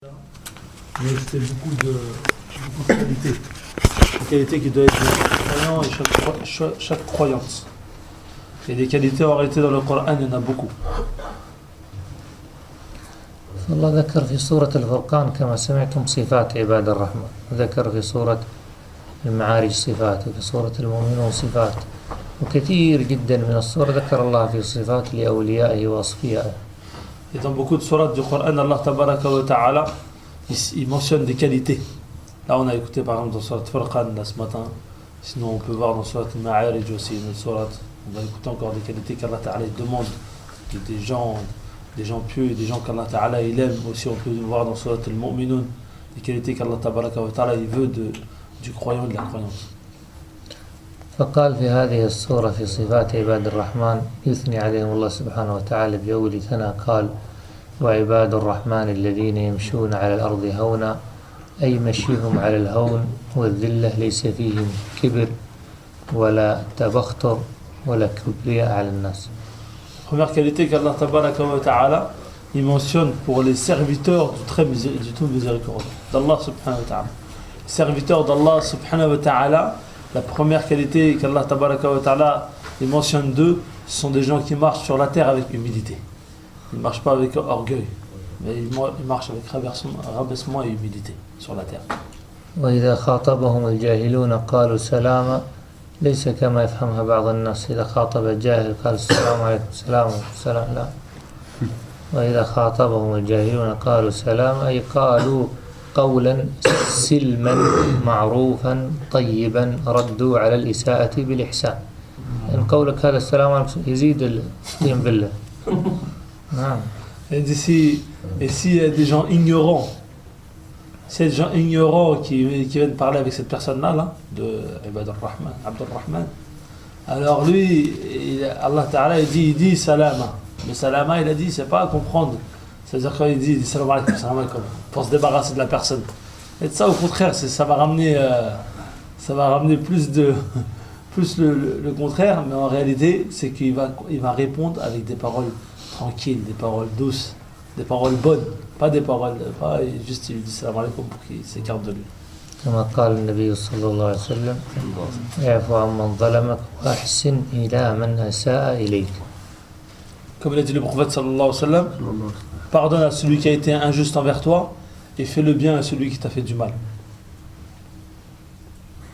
Mais c'est beaucoup de qualités. Des qualités qui doivent être de croyants et chaque croyance. Et des qualités en réalité dans le Coran, il y en a beaucoup. الله ذكر في سورة الفرقان كما سمعتم صفات عباد الرحمن، وذكر في سورة المعارج صفات، وفي سورة المؤمنون صفات، وكثير جدا من السور ذكر الله في صفات لأوليائه وأصفيائه. Et dans beaucoup de sourates du Coran, Allah Tabaraka wa Ta'ala, il mentionne des qualités. Là, on a écouté par exemple dans Surat Furqan là, ce matin. Sinon, on peut voir dans Surat Al-Ma'arij aussi, une autre sourate. On va écouter encore des qualités qu'Allah Ta'ala demande des gens pieux et des gens qu'Allah Ta'ala il aime. Aussi, on peut voir dans Surat Al-Mu'minun des qualités qu'Allah Tabaraka wa Ta'ala il veut du croyant et de la croyance. فقال في هذه السورة في صفات عباد الرحمن يثني عليهم الله سبحانه وتعالى بأول ثناء قال: وعباد الرحمن الذين يمشون على الأرض هونا، أي مشيهم على الهون والذلة، ليس فيهم كبر ولا تبختر ولا كبرياء على الناس. Première qualité qu'Allah Tabaraka wa Ta'ala il mentionne pour les serviteurs du tout miséricordieux d'Allah Subhanahu wa Ta'ala. Serviteurs d'Allah Subhanahu wa Ta'ala, la première qualité qu'Allah Tabaraka wa Ta'ala il mentionne d'eux, ce sont des gens qui marchent sur la terre avec humilité. Ils ne marchent pas avec orgueil, mais ils marchent avec rabaissement et humilité sur la terre. وإذا خاطبهم الجاهلون قالوا سلاما، ليس كما يفهمها بعض الناس إذا خاطب الجاهل قال السلام عليكم السلام لا. وإذا خاطبهم الجاهلون قالوا سلاما، أي قالوا قولا سلما معروفا طيبا ردوا على الإساءة بالإحسان. إن قولك هذا السلام عليكم يزيد الدين بالله. نعم. Et s'il y a des gens ignorants, qui viennent parler avec cette personne-là, de Ibad al-Rahman, Abd al-Rahman, alors lui, Allah Ta'ala, il dit salama. Le salama, il a dit, c'est pas à comprendre. C'est-à-dire quand il dit salam alaikum, pour se débarrasser de la personne. Et ça, au contraire, ça va ramener plus le contraire, mais en réalité, c'est qu'il va répondre avec des paroles tranquilles, des paroles douces, des paroles bonnes, pas juste il lui dit salam alaikum pour qu'il s'écarte de lui. كما قال النبي صلى الله عليه وسلم: اعف عمن ظلمك وأحسن إلى من أساء إليك. Comme l'a dit le prophète sallallahu alayhi wa sallam, pardonne à celui qui a été injuste envers toi et fais le bien à celui qui t'a fait du mal.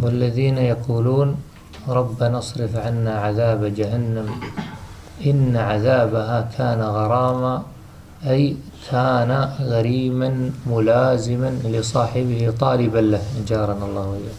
والذين يقولون ربنا اصرف عنا عذاب جهنم إن عذابها كان غراما، أي كان غريما ملازما لصاحبه طالبا له أجارنا الله وإياه.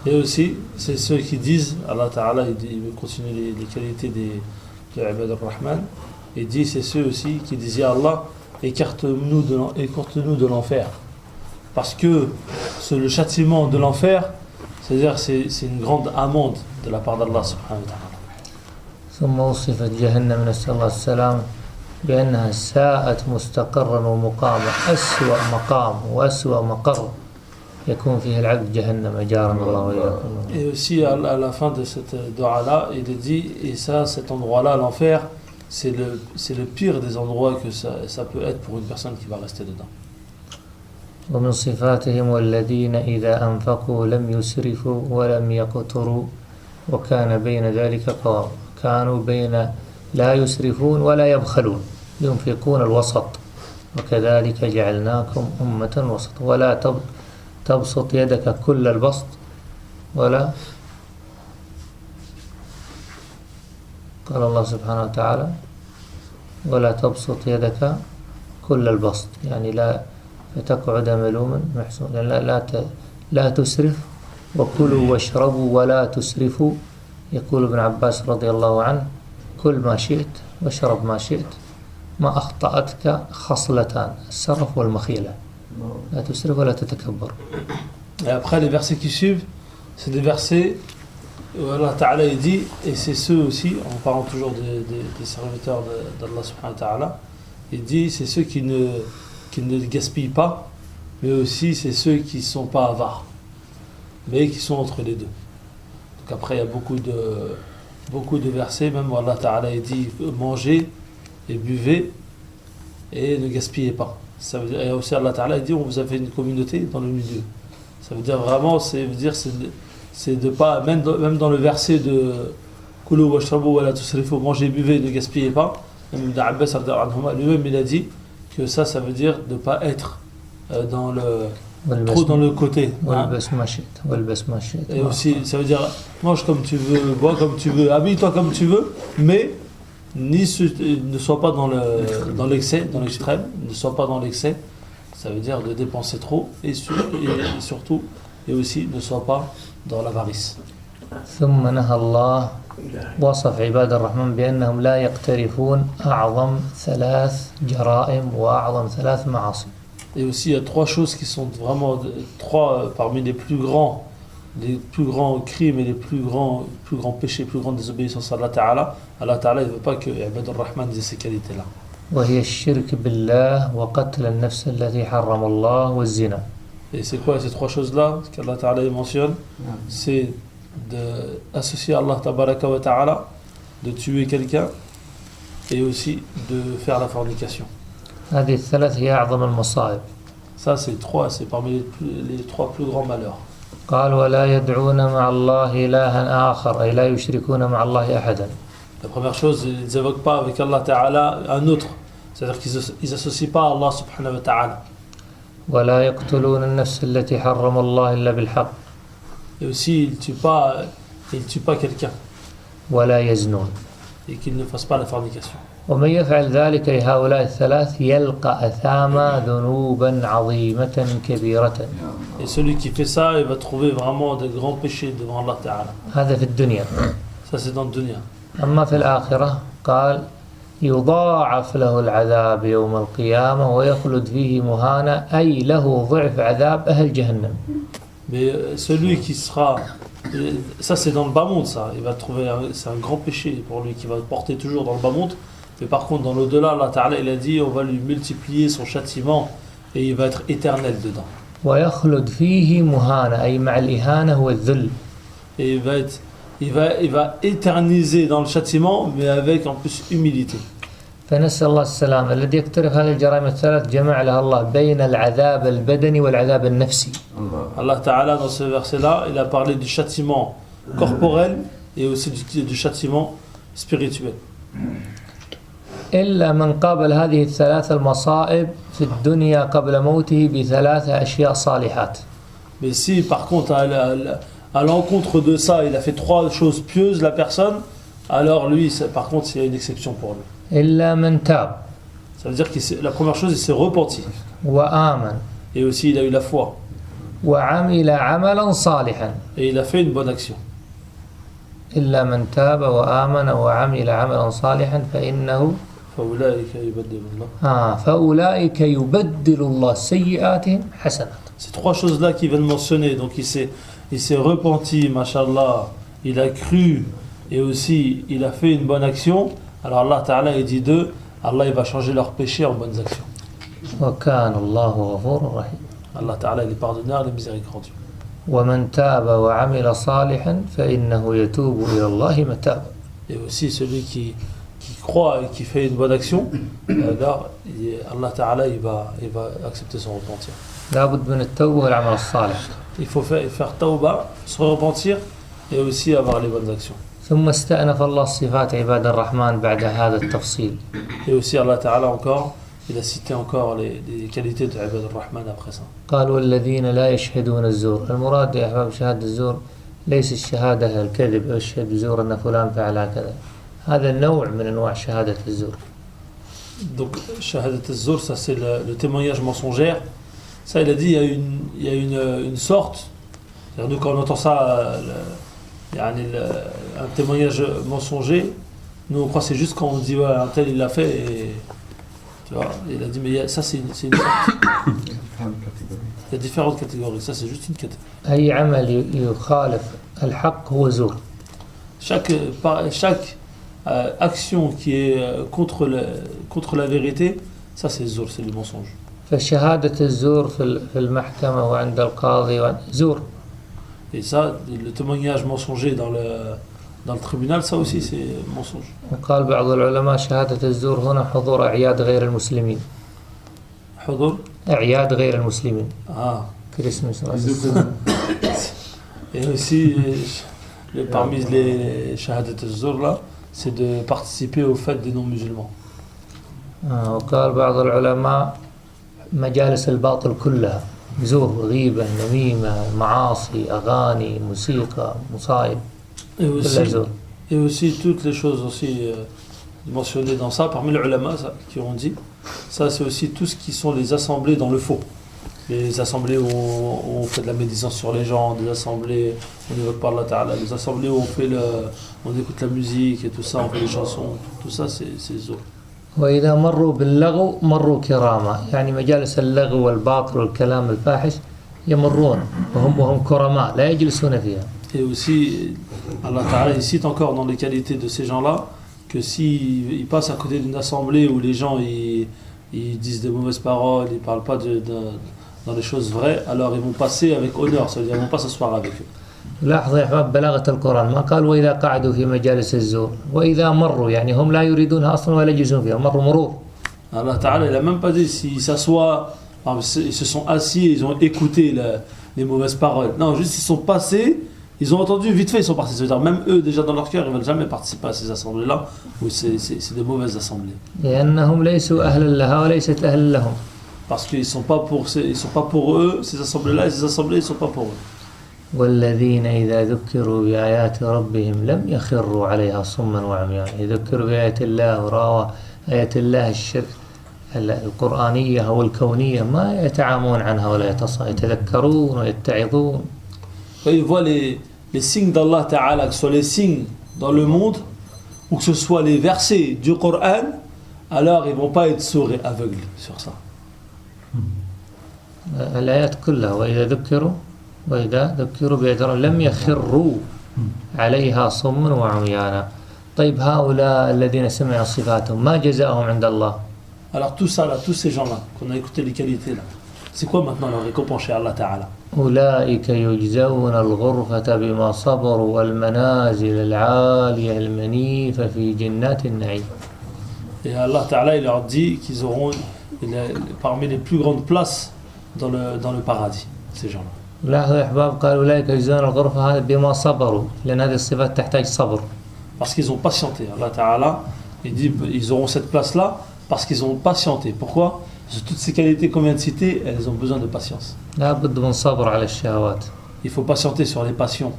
Et aussi, c'est ceux qui disent, Allah Ta'ala, il continue les qualités de Ibad al-Rahman, et dit, c'est ceux aussi qui disent, Ya Allah, écarte-nous de l'enfer. Parce que le châtiment de l'enfer, c'est-à-dire c'est une grande amende de la part d'Allah Subhanahu wa Ta'ala. ثم وصفت جهنم نسأل الله السلامة بأنها ساءت مستقرا ومقاما، أسوأ مقام وأسوأ مقر يكون فيه العبد جهنم أجارنا الله وإياكم. Et aussi à la fin de cette dua-là, il est dit, et ça, cet endroit-là, l'enfer, c'est le pire des endroits que ça peut être pour une personne qui va rester dedans. ومن صفاتهم والذين إذا أنفقوا لم يسرفوا ولم يقتروا وكان بين ذلك قوام، كانوا بين لا يسرفون ولا يبخلون، ينفقون الوسط، وكذلك جعلناكم أمة وسط، ولا تبسط يدك كل البسط ولا. قال الله سبحانه وتعالى: ولا تبسط يدك كل البسط، يعني لا فتقعد ملوما محسونا، لا تسرف، وكلوا واشربوا ولا تسرفوا. يقول ابن عباس رضي الله عنه: كل ما شئت واشرب ما شئت، ما أخطأتك خصلتان، السرف والمخيلة، لا تسرف ولا تتكبر. Et après les versets qui suivent, c'est des versets où Allah Ta'ala il dit, et c'est ceux aussi, en parlant toujours des serviteurs d'Allah Subhanahu wa Ta'ala, il dit c'est ceux qui ne gaspillent pas, mais aussi c'est ceux qui ne sont pas avares, mais qui sont entre les deux. Donc après il y a beaucoup de versets, même où Allah Ta'ala il dit mangez et buvez et ne gaspillez pas. Ça veut dire, et aussi Allah Ta'ala il dit on vous a fait une communauté dans le milieu. Ça veut dire vraiment, c'est de pas, même dans le verset de Kulu washrabu wa la tusrifu, mangez, buvez, ne gaspillez pas. Même Ibn Abbas lui-même il a dit que ça veut dire de ne pas être trop dans le côté. Hein. Et aussi, ça veut dire mange comme tu veux, bois comme tu veux, habille-toi comme tu veux, mais ne sois pas dans l'excès, dans l'extrême, ne sois pas dans l'excès. Ça veut dire de dépenser trop et surtout, et aussi ne sois pas dans l'avarice. ثم نهى الله وصف عباد الرحمن بأنهم لا يقترفون أعظم 3 جرائم وأعظم 3 معاصي. Et aussi il y a 3 choses qui sont vraiment 3 parmi les plus grands crimes et les plus grands péchés, plus grandes désobéissances à Allah Ta'ala. Allah Ta'ala ne veut pas que Ibad al-Rahman ait ces qualités-là. وهي الشرك بالله وقتل النفس التي حرم الله والزنا. Et c'est quoi ces 3 choses-là qu'Allah Ta'ala mentionne? C'est d'associer Allah Tabaraka wa Ta'ala, de tuer quelqu'un et aussi de faire la fornication. هذه الثلاث هي أعظم المصائب. Ça c'est parmi les 3 plus grands malheurs. قال ولا يدعون مع الله إلها آخر أي لا يشركون مع الله أحدا. La première chose, ils n'évoquent pas avec Allah Ta'ala un autre. C'est-à-dire qu'ils n'associent pas Allah Subhanahu wa Ta'ala. ولا يقتلون النفس التي حرم الله إلا بالحق. Et aussi, ils ne tuent pas quelqu'un. ولا يزنون. Et qu'ils ne fassent pas la fornication. ومن يفعل ذلك هؤلاء الثلاث يلقى أثاما ذنوبا عظيمة كبيرة. Et celui qui fait ça, il va trouver vraiment de grands péchés devant Allah Ta'ala. هذا في الدنيا. Ça c'est dans le dunya. أما في الآخرة قال يضاعف له العذاب يوم القيامة ويخلد فيه مهانا أي له ضعف عذاب أهل جهنم. Mais celui qui sera, ça c'est dans le bas monde, ça, il va trouver, c'est un grand péché pour lui qui va porter toujours dans le bas monde. Mais par contre dans l'au-delà, Allah Ta'ala il a dit on va lui multiplier son châtiment et il va être éternel dedans. ويخلد فيه مهانا أي مع الإهانة والذل. Et il va éterniser dans le châtiment mais avec en plus humilité. فنسأل الله السلامة. الذي يقترف هذه الجرائم الثلاث جمع لها الله بين العذاب البدني والعذاب النفسي. Allah Ta'ala dans ce verset-là, il a parlé du châtiment corporel et aussi du châtiment spirituel. إلا من قابل هذه الثلاث المصائب في الدنيا قبل موته ب3 أشياء صالحات. Mais si par contre à l'encontre de ça, il a fait 3 choses pieuses la personne, alors lui, par contre, il y a une exception pour lui. إلا من تاب. Ça veut dire que la première chose, il s'est repenti. وآمن. Et aussi, il a eu la foi. وعمل عملا صالحا. Et il a fait une bonne action. إلا من تاب وآمن وعمل عملا صالحا فإنه فأولئك يبدل الله سيئاتهم حسنات. Ces 3 choses-là qu'il vient de mentionner, donc il s'est repenti, mashallah, il a cru et aussi il a fait une bonne action. Alors Allah Ta'ala il dit d'eux, Allah il va changer leurs péchés en bonnes actions. وكان الله غفورا رحيما. Allah Ta'ala il est pardonneur et miséricordieux. ومن تاب وعمل صالحا فإنه يتوب إلى الله متابا. Et aussi celui qui croit et qui fait une bonne action, alors Allah Ta'ala il va accepter son repentir. لابد من التوبة والعمل الصالح. Il faut faire tawba, se repentir et aussi avoir les bonnes actions. ثم استأنف الله صفات عباد الرحمن بعد هذا التفصيل. Et aussi Allah Ta'ala encore, il a cité encore les qualités de Ibad al-Rahman après ça. قال والذين لا يشهدون الزور. المراد يا أحباب شهادة الزور ليس الشهادة الكذب أشهد بزور أن فلان فعل كذا. هذا نوع من أنواع شهادة الزور. Donc shahadat az-zur, ça c'est le témoignage mensongère. Ça il a dit il y a une sorte. C'est-à-dire, nous quand on entend ça, un témoignage mensonger, nous on croit que c'est juste quand on dit ouais, un tel il l'a fait et tu vois, il a dit mais ça c'est une sorte. Il y a différentes catégories, ça c'est juste une catégorie. أي عمل يخالف الحق هو زور. Chaque action qui est contre la vérité, ça c'est zur, c'est le mensonge. فشهادة الزور في المحكمة وعند القاضي زور. Et ça, le témoignage mensonger dans le tribunal, ça aussi c'est mensonge. وقال بعض العلماء شهادة الزور هنا حضور أعياد غير المسلمين. الحضور. أعياد غير المسلمين. Ah. Christmas. Et aussi, parmi les shahadat al-zur là, c'est de participer aux fêtes des non-musulmans. وقال بعض العلماء مجالس الباطل كلها زور غيبة نميمة معاصي أغاني موسيقى مصائب كلها زور. Et aussi toutes les choses aussi mentionnées dans ça, parmi les ulama qui ont dit, ça c'est aussi tout ce qui sont les assemblées dans le faux. Les assemblées où on fait de la médisance sur les gens, des assemblées où on n'évoque pas Allah Ta'ala, les assemblées où on écoute la musique et tout ça, on fait des chansons, tout ça c'est zo. وإذا مروا باللغو مروا كراما يعني مجالس اللغو والباطل والكلام الفاحش يمرون وهم كرماء لا يجلسون فيها. Et aussi, Allah Ta'ala il cite encore dans les qualités de ces gens-là que s'ils passent à côté d'une assemblée où les gens ils disent de mauvaises paroles, ils ne parlent pas dans les choses vraies, alors ils vont passer avec honneur, c'est-à-dire ils ne vont pas s'asseoir avec eux. لاحظ يا أحباب بلاغة القرآن ما قال وإذا قعدوا في مجالس الزور وإذا مروا يعني هم لا يريدونها أصلا ولا يجلسون فيها مروا مرور. Allah Ta'ala il n'a même pas dit s'ils s'assoient, ils se sont assis, ils ont écouté les mauvaises paroles. Non, juste ils sont passés, ils ont entendu vite fait, ils sont partis. C'est-à-dire même eux déjà dans leur cœur, ils ne veulent jamais participer à ces assemblées-là où c'est de mauvaises assemblées. لأنهم ليسوا أهلا لها وليست أهلا لهم. Parce qu'ils sont pas pour eux, ces assemblées-là, et ces assemblées ils sont pas pour eux. والذين إذا ذكروا بآيات ربهم لم يخروا عليها صما وعميانا. يذكروا بآيات الله ورأوا آيات الله القرآنية أو الكونية ما يتعامون عنها ولا يتذكرون ويتعظون. Ils voient les signes d'Allah Ta'ala, que ce soit les signes dans le monde ou que ce soit les versets du Coran, alors ils ne vont pas être sourds et aveugles sur ça. الآيات كلها وإذا ذكروا بآيات لم يخروا عليها صما وعميانا. طيب هؤلاء الذين سمعوا صفاتهم ما جزاؤهم عند الله؟ Alors tout ça là, tous ces gens-là, qu'on a écouté les qualités là, c'est quoi maintenant leur récompense chez Allah Ta'ala? أولئك يجزون الغرفة بما صبروا والمنازل العالية المنيفة في جنات النعيم. Et Allah Ta'ala il leur dit qu'ils auront parmi les plus grandes places dans le paradis, ces gens-là. لاحظوا يا أحباب قال أولئك يجزون الغرفة هذا بما صبروا لأن هذه الصفات تحتاج صبر. Parce qu'ils ont patienté. Allah Ta'ala il dit ils auront cette place-là parce qu'ils ont patienté. Pourquoi? Parce que toutes ces qualités qu'on vient de citer, elles ont besoin de patience. لا بد من صبر على الشهوات. Il faut patienter sur les passions.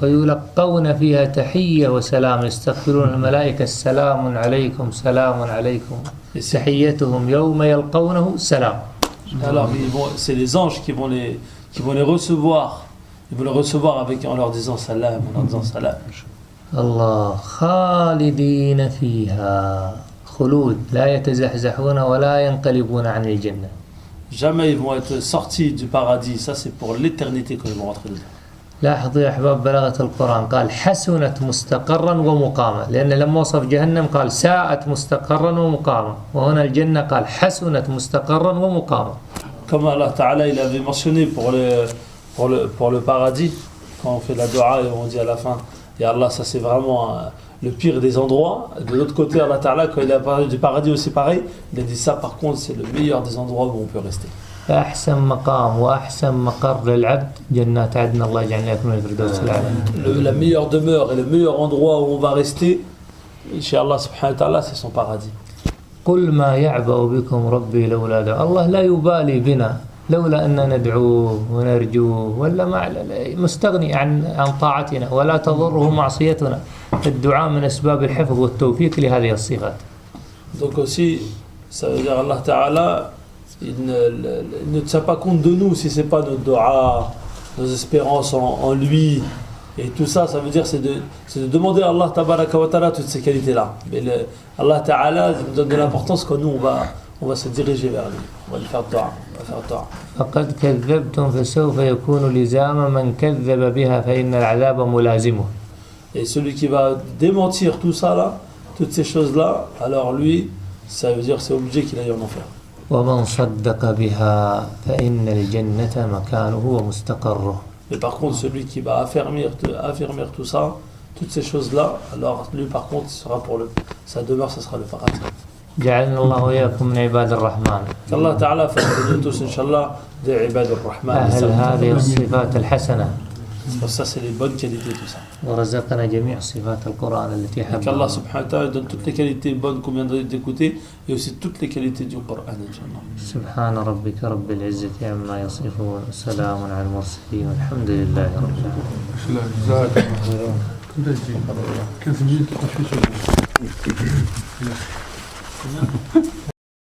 ويلقون فيها تحية وسلام يستغفرون الملائكة السلام عليكم سلام عليكم تحيتهم يوم يلقونه سلام. Alors c'est les anges qui vont les recevoir. Ils vont les recevoir en leur disant salam, en leur disant salam. الله خالدين فيها خلود لا يتزحزحون ولا ينقلبون عن الجنة. Jamais ils vont être sortis du paradis. Ça c'est pour l'éternité quand ils vont rentrer dedans. لاحظوا يا أحباب بلاغة القرآن قال حسنت مستقرا ومقاما لأن لما وصف جهنم قال ساءت مستقرا ومقاما وهنا الجنة قال حسنت مستقرا ومقاما. Comme Allah Ta'ala il avait mentionné pour le paradis, quand on fait la dua et on dit à la fin et Allah ça c'est vraiment le pire des endroits. De l'autre côté Allah Ta'ala quand il a parlé du paradis aussi pareil, il a dit ça par contre c'est le meilleur des endroits où on peut rester. فأحسن مقام وأحسن مقر للعبد جنات عدن الله يجعلنا لكم من الفردوس الأعلى. La meilleure demeure et le meilleur endroit où on va rester, Inch'Allah subhanahu wa ta'ala, c'est son paradis. قل ما يعبأ بكم ربي لولا دعاء. الله لا يبالي بنا لولا أن ندعوه ونرجوه ولا مستغني عن طاعتنا ولا تضره معصيتنا. الدعاء من أسباب الحفظ والتوفيق لهذه الصفات. Donc aussi, ça veut dire Allah Ta'ala il ne tient pas compte de nous si c'est pas notre dua, nos espérances en lui et tout ça, ça veut dire c'est de demander à Allah Tabaraka wa Ta'ala toutes ces qualités là. Mais Allah Ta'ala nous donne de l'importance quand nous on va se diriger vers lui, on va lui faire dua, فقد كذبتم فسوف يكون لزاما من كذب بها فإن العذاب ملازمه. Et celui qui va démentir tout ça là, toutes ces choses là, alors lui, ça veut dire c'est obligé qu'il aille en enfer. ومن صدق بها فإن الجنة مكانه ومستقره. Mais par contre, celui qui va affirmer tout ça, toutes ces choses-là, alors lui par contre, sera sa demeure, ce sera le paradis. جعلنا الله وإياكم من عباد الرحمن qu'Allah Ta'ala fasse de nous tous, Inch'Allah, des ibad al-Rahman. أهل هذه الصفات الحسنة Ça, c'est les bonnes qualités, tout ça. ورزقنا جميع صفات القرآن التي Et qu'Allah حبها subhanahu wa ta'ala donne toutes les qualités bonnes qu'on vient d'écouter et aussi toutes les qualités du Coran, Inch'Allah. سبحان ربك رب العزة عما يصفون وسلام على المرسلين والحمد لله رب العالمين. جزاك الله خيرا. 15 minutes, 38 secondes.